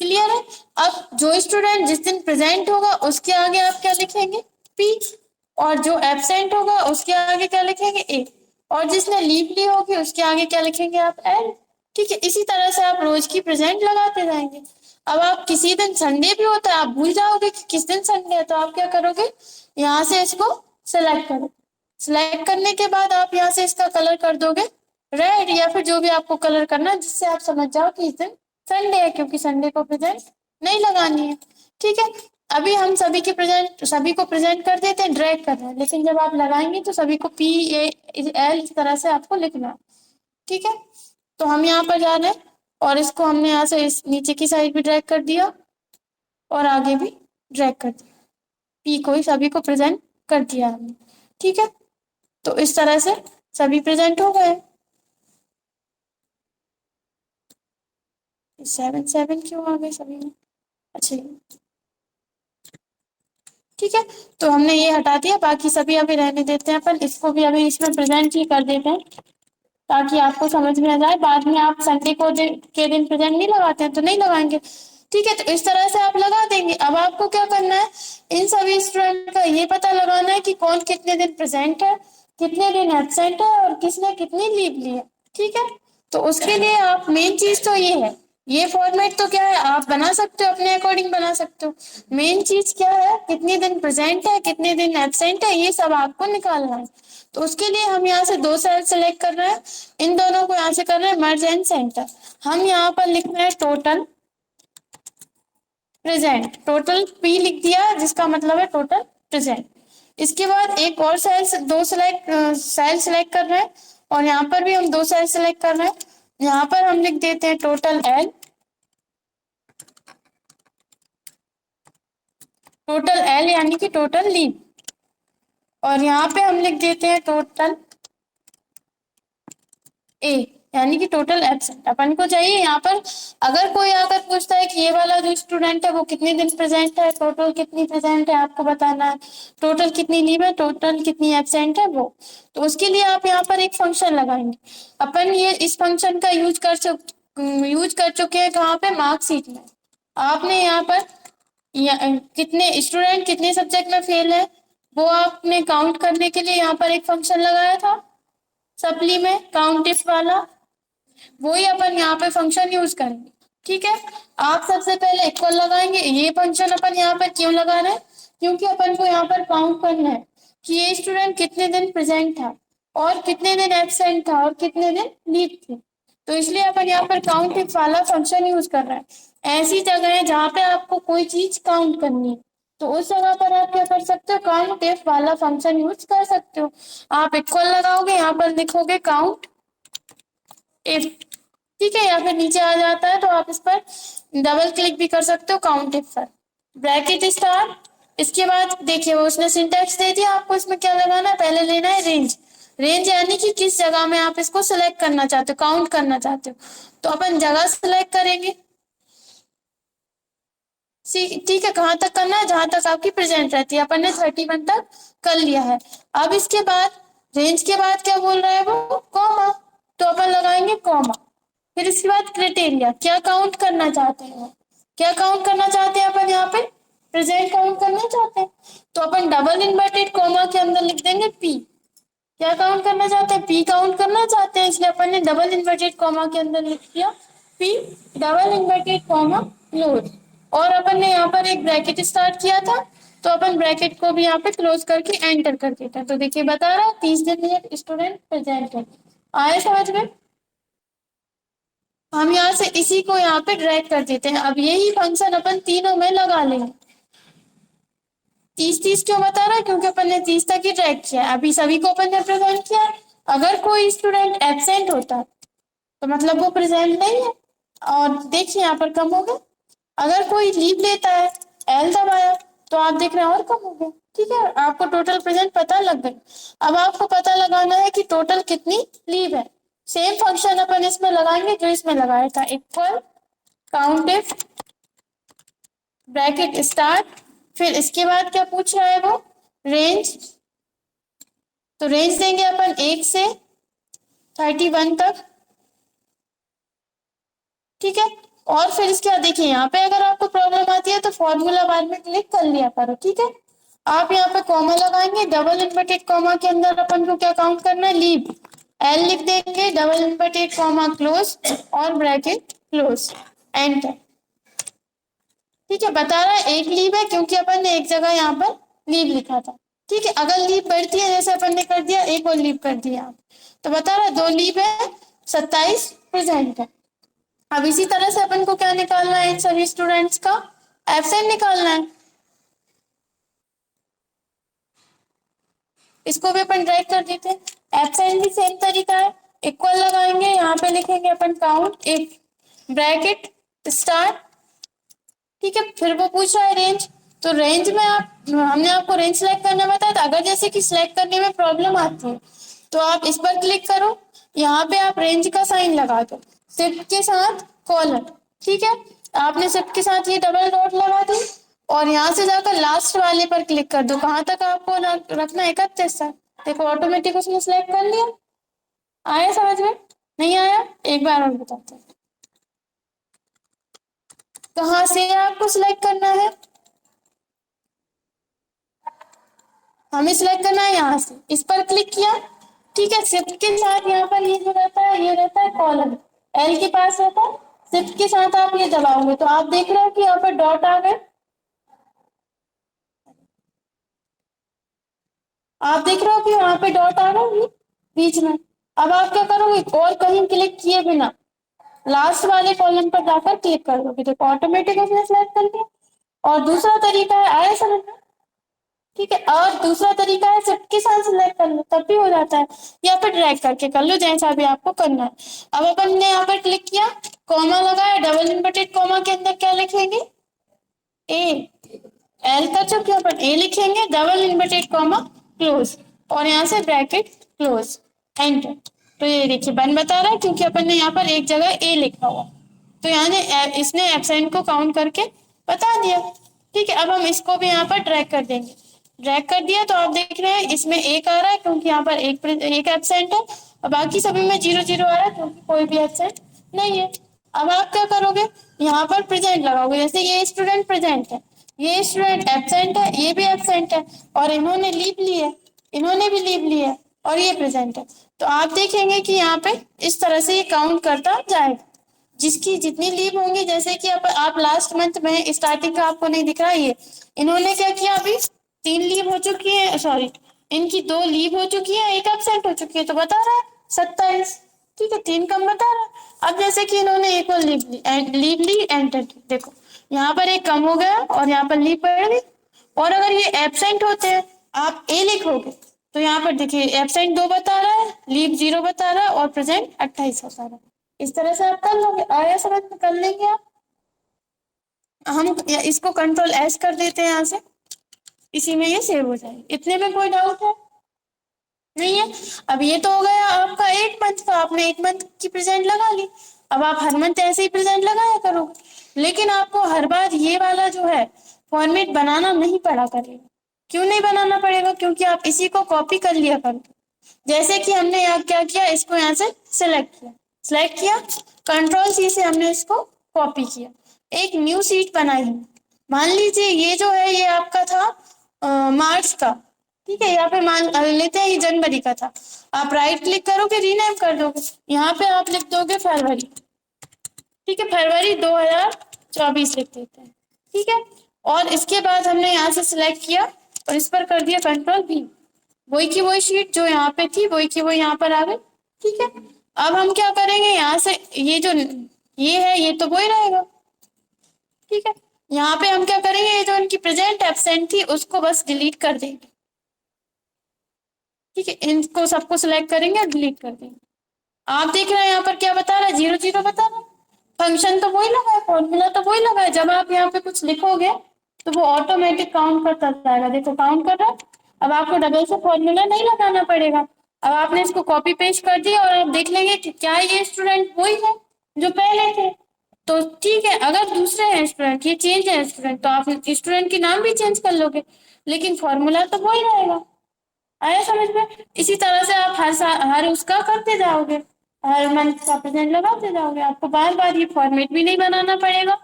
Clear है। अब जो स्टूडेंट जिस दिन प्रेजेंट होगा उसके आगे आप क्या लिखेंगे, पी, और जो एब्सेंट होगा उसके आगे क्या लिखेंगे, ए, और जिसने लीव ली होगी उसके आगे क्या लिखेंगे आप, एल। ठीक है, इसी तरह से आप रोज की प्रेजेंट लगाते जाएंगे। अब आप किसी दिन संडे भी होता है, आप भूल जाओगे कि किस दिन संडे है, तो आप क्या करोगे, यहाँ से इसको सेलेक्ट करो। सिलेक्ट करने के बाद आप यहाँ से इसका कलर कर दोगे रेड, या फिर जो भी आपको कलर करना है जिससे आप समझ जाओ कि इस दिन संडे है, क्योंकि संडे को प्रेजेंट नहीं लगानी है। ठीक है, अभी हम सभी को प्रेजेंट कर देते हैं, ड्रैग कर रहे हैं, लेकिन जब आप लगाएंगे तो सभी को पी ए एल इस तरह से आपको लिखना है। ठीक है, तो हम यहाँ पर जा रहे हैं और इसको हमने यहाँ से इस नीचे की साइड भी ड्रैग कर दिया और आगे भी ड्रैग कर दिया, पी को ही सभी को प्रेजेंट कर दिया हमने। ठीक है, तो इस तरह से सभी प्रेजेंट हो गए। 7 7 क्यों आ गए सभी में, अच्छा ठीक है, तो हमने ये हटा दिया, बाकी सभी अभी रहने देते हैं, अपन इसको भी अभी इसमें प्रेजेंट ही कर देते हैं ताकि आपको समझ में आ जाए। बाद में आप संडे के दिन प्रेजेंट नहीं लगाते हैं तो नहीं लगाएंगे। ठीक है, तो इस तरह से आप लगा देंगे। अब आपको क्या करना है, इन सभी स्टूडेंट का ये पता लगाना है कि कौन कितने दिन प्रेजेंट है, कितने दिन एब्सेंट है और किसने कितनी लीव ली है। ठीक है, तो उसके लिए आप मेन चीज तो ये है, ये फॉर्मेट तो क्या है आप बना सकते हो, अपने अकॉर्डिंग बना सकते हो। मेन चीज क्या है, कितने दिन प्रेजेंट है कितने दिन एब्सेंट है, ये सब आपको निकालना है। तो उसके लिए हम यहाँ से दो सेल सेलेक्ट कर रहे हैं, इन दोनों को यहाँ से कर रहे हैं मर्ज एंड सेंटर। हम यहाँ पर लिख रहे हैं टोटल प्रेजेंट, टोटल पी लिख दिया जिसका मतलब है टोटल प्रेजेंट। इसके बाद एक और सेल सेलेक्ट कर रहे हैं और यहाँ पर भी हम दो सेल सेलेक्ट कर रहे हैं। यहाँ पर हम लिख देते हैं टोटल एल, टोटल एल यानी कि टोटल लीव, और यहाँ पे हम लिख देते हैं टोटल ए यानी कि टोटल एब्सेंट। अपन को चाहिए यहाँ पर, अगर कोई आकर पूछता है कि ये वाला जो स्टूडेंट है वो कितने दिन प्रेजेंट है, टोटल कितनी प्रेजेंट है आपको बताना है, टोटल कितनी लीव है, टोटल कितनी एब्सेंट है वो, तो उसके लिए आप यहाँ पर एक फंक्शन लगाएंगे। अपन ये इस फंक्शन का यूज कर चुके हैं कहाँ पे, मार्कशीट में। आपने यहाँ पर कितने स्टूडेंट कितने सब्जेक्ट में फेल है वो आपने काउंट करने के लिए यहाँ पर एक फंक्शन लगाया था सप्ली में, काउंट इफ वाला, वही अपन यहाँ पे फंक्शन यूज करेंगे। ठीक है, आप सबसे पहले इक्वल लगाएंगे। ये फंक्शन अपन यहाँ पर क्यों लगा रहे हैं, क्योंकि अपन को यहाँ पर काउंट करना है कि ये स्टूडेंट कितने दिन प्रेजेंट था और कितने दिन एब्सेंट था और कितने दिन लीव थे, तो इसलिए अपन यहाँ पर काउंट इफ वाला फंक्शन यूज कर रहे हैं। ऐसी जगह है जहाँ पे आपको कोई चीज काउंट करनी है तो उस जगह पर आप क्या कर सकते हो, काउंट इफ वाला फंक्शन यूज कर सकते हो। आप इक्वल लगाओगे, यहाँ पर लिखोगे काउंट इफ, ठीक है, या फिर नीचे आ जाता है तो आप इस पर डबल क्लिक भी कर सकते हो काउंट इफ पर, ब्रैकेट स्टार। इसके बाद देखिए वो उसने सिंटैक्स दे दिया आपको, इसमें क्या लगाना है, पहले लेना है रेंज। रेंज यानी कि किस जगह में आप इसको सिलेक्ट करना चाहते हो, काउंट करना चाहते हो, तो अपन जगह सिलेक्ट करेंगे। ठीक है, कहाँ तक करना है, जहां तक आपकी प्रेजेंट रहती है, अपन ने 31 तक कर लिया है। अब इसके बाद रेंज के बाद क्या बोल रहा है वो, कॉमा, तो अपन लगाएंगे कॉमा। फिर इसके बाद क्राइटेरिया, क्या काउंट करना चाहते हैं, क्या काउंट करना चाहते हैं अपन यहाँ पे, प्रेजेंट काउंट करना चाहते हैं, तो अपन डबल इन्वर्टेड कॉमा के अंदर लिख देंगे पी। क्या काउंट करना चाहते हैं, पी काउंट करना चाहते हैं, इसलिए अपन ने डबल इन्वर्टेड कॉमा के अंदर लिख दिया P, double inverted comma close. और अपन ने यहाँ पर एक ब्रैकेट स्टार्ट किया था तो अपन ब्रैकेट को भी यहाँ पे क्लोज करके एंटर कर देते हैं। तो देखिए बता रहा है 30 दिन में स्टूडेंट प्रेजेंट है। आए समझ में, हम यहाँ से इसी को यहाँ पे ड्रैग कर देते हैं। अब यही फंक्शन अपन तीनों में लगा लेंगे। 30 30 क्यों बता रहा है, क्योंकि अपन ने 30 तक ही ट्रैक किया है, अभी सभी को अपन ने प्रेजेंट किया है। अगर कोई स्टूडेंट एब्सेंट होता है तो मतलब वो प्रेजेंट नहीं है, और देखिए यहाँ पर कम हो गया। अगर कोई लीव लेता है, एल दबाया, तो आप देख रहे हैं और कम हो गया। ठीक है, आपको टोटल प्रेजेंट पता लग गई। अब आपको पता लगाना है कि टोटल कितनी लीव है। सेम फंक्शन अपन इसमें लगाएंगे जो इसमें लगाया था, equal count if bracket start, फिर इसके बाद क्या पूछ रहा है वो, रेंज, तो रेंज देंगे अपन 1 से 31 तक। ठीक है, और फिर इसके बाद देखिए यहाँ पे अगर आपको प्रॉब्लम आती है तो फॉर्मूला बार में क्लिक कर लिया करो, ठीक है। आप यहाँ पे कॉमा लगाएंगे, डबल इन्वर्टेड कॉमा के अंदर अपन को क्या काउंट करना है, लीव एल लिख देंगे, डबल इन्वर्टेड कॉमा क्लोज और ब्रैकेट क्लोज, एंटर। ठीक है, बता रहा है एक लीव है क्योंकि अपन ने एक जगह यहाँ पर लीव लिखा था। ठीक है, अगर लीव बढ़ती है जैसे अपन ने कर दिया, एक और लीव कर दिया, तो बता रहा है 2 लीव है, 27 प्रेजेंट है। अब इसी तरह से अपन को क्या निकालना है, इन सभी स्टूडेंट्स का एब्सेंट निकालना है। इसको भी अपन ड्रैग कर देते हैं। एब्सेंट भी सेम तरीका है, इक्वल लगाएंगे, यहाँ पे लिखेंगे अपन काउंट एक, ब्रैकेट स्टार्ट। ठीक है, फिर वो पूछ रहा है रेंज, तो रेंज में आप, हमने आपको रेंज सेलेक्ट करना बताया था। अगर जैसे कि सिलेक्ट करने में प्रॉब्लम आती है तो आप इस पर क्लिक करो, यहाँ पे आप रेंज का साइन लगा दो शिफ्ट के साथ कॉलम। ठीक है, आपने शिफ्ट के साथ ये डबल डॉट लगा दी और यहाँ से जाकर लास्ट वाले पर क्लिक कर दो। कहाँ तक आपको रखना है, 31 तक। देखो ऑटोमेटिक उसने सिलेक्ट कर लिया। आया समझ में? नहीं आया? एक बार और बताते हैं। कहाँ से आपको सिलेक्ट करना है, हमें सिलेक्ट करना है यहाँ से, इस पर क्लिक किया। ठीक है, शिफ्ट के साथ यहाँ पर ये जो रहता है, ये रहता है कॉलम, एल के पास रहता है। शिफ्ट के साथ आप ये दबाओगे तो आप देख रहे हो कि यहाँ पर डॉट आ गए। आप देख रहे हो कि वहां पे डॉट आ गए बीच में। अब आप क्या करोगे, और कहीं क्लिक किए बिना लास्ट वाले कॉलम पर जाकर क्लिक कर दोगे, देखो ऑटोमेटिक उसने सिलेक्ट कर दिया। और दूसरा तरीका है, आया समझ में? ठीक है, और दूसरा तरीका है शिफ्ट के साथ सिलेक्ट कर लो तब भी हो जाता है, या फिर ड्रैग करके कर लो, जैसा भी आपको करना है। अब अपन ने यहाँ पर क्लिक किया, कॉमा लगाया, डबल इन्वर्टेड कॉमा के अंदर क्या लिखेंगे, ए, एल का चुप अपन ए लिखेंगे, डबल इन्वर्टेड कॉमा क्लोज और यहाँ से ब्रैकेट क्लोज, एंटर। तो ये देखिए बन बता रहा है क्योंकि अपन ने यहाँ पर एक जगह ए लिखा हुआ, तो यहाँ ने इसने एब्सेंट को काउंट करके बता दिया। ठीक है, अब हम इसको भी यहाँ पर ड्रैग कर देंगे। ड्रैग कर दिया तो आप देख रहे हैं इसमें एक आ रहा है क्योंकि यहाँ पर एक एब्सेंट है, और बाकी सभी में 0 0 आ रहा है क्योंकि कोई भी एब्सेंट नहीं है। अब आप क्या करोगे, यहाँ पर प्रेजेंट लगाओगे, जैसे ये स्टूडेंट प्रेजेंट है, ये स्टूडेंट एब्सेंट है, ये भी एब्सेंट है, और इन्होंने लीव ली है, इन्होंने भी लीव ली है, और ये प्रेजेंट है। तो आप देखेंगे कि यहाँ पे इस तरह से ये काउंट करता जाएगा, जिसकी जितनी लीव होंगी, जैसे कि आप लास्ट मंथ में स्टार्टिंग का आपको नहीं दिख रहा है, ये इन्होंने क्या किया, अभी 3 लीव हो चुकी है, सॉरी इनकी 2 लीव हो चुकी है, एक एब्सेंट हो चुकी है, तो बता रहा है 27। ठीक है, 3 कम बता रहा है। अब जैसे कि इन्होंने एक और लीव ली, एंटर की, देखो यहाँ पर एक कम हो गया और यहाँ पर लीव बढ़ गई। और अगर ये एब्सेंट होते हैं, आप ए लिखोगे तो यहाँ पर देखिए एब्सेंट 2 बता रहा है, लीव 0 बता रहा है और प्रेजेंट 28 बता रहा है। इस तरह से आप कर लोगे, आया समझ में? कर लेंगे आप। हम इसको कंट्रोल एस कर देते हैं यहाँ से, इसी में ये सेव हो जाएगी। इतने में कोई डाउट है? नहीं है। अब ये तो हो गया आपका 1 मंथ का, आपने 1 मंथ की प्रेजेंट लगा ली। अब आप हर मंथ ऐसे ही प्रेजेंट लगाया करोगे, लेकिन आपको हर बार ये वाला जो है फॉर्मेट बनाना नहीं पड़ा करेगा। क्यों नहीं बनाना पड़ेगा? क्योंकि आप इसी को कॉपी कर लिया करोगे। जैसे कि हमने यहाँ क्या किया, इसको यहाँ से सिलेक्ट किया, कंट्रोल सी से हमने इसको कॉपी किया, एक न्यू सीट बनाई। मान लीजिए ये जो है ये आपका था मार्च का, ठीक है, यहाँ पे मान लेते हैं ये जनवरी का था। आप राइट क्लिक करोगे, रीनेम कर दोगे, यहाँ पे आप लिख दोगे फरवरी। ठीक है, फरवरी 2024 लिख देते हैं। ठीक है, और इसके बाद हमने यहाँ से सिलेक्ट किया और इस पर कर दिया कंट्रोल भी, वही की वही शीट जो यहाँ पे थी वही की वही यहाँ पर आ गई। ठीक है, अब हम क्या करेंगे, यहाँ से ये जो ये है ये तो वही रहेगा। ठीक है, यहाँ पे हम क्या करेंगे, ये जो इनकी प्रेजेंट एब्सेंट थी उसको बस डिलीट कर देंगे। ठीक है, इनको सबको सिलेक्ट करेंगे और डिलीट कर देंगे। आप देख रहे हैं यहाँ पर क्या बता रहा है, 0 0 बता रहा है। फंक्शन तो वही लगा है, फॉर्मूला तो वही लगा है। जब आप यहाँ पे कुछ लिखोगे तो वो ऑटोमेटिक काउंट करता जाएगा, देखो काउंट कर रहा है। अब आपको डबल से फॉर्मूला नहीं लगाना पड़ेगा। अब आपने इसको कॉपी पेस्ट कर दिया और आप देख लेंगे कि क्या ये स्टूडेंट वही है जो पहले थे। तो ठीक है, अगर दूसरे हैं स्टूडेंट, ये चेंज है स्टूडेंट, तो आप स्टूडेंट के नाम भी चेंज कर लोगे, लेकिन फॉर्मूला तो वही रहेगा। आया समझ में? इसी तरह से आप हर उसका करते जाओगे। हर मंथ का प्रेजेंट लगाते जाओगे, आपको बार बार ये फॉर्मेट भी नहीं बनाना पड़ेगा।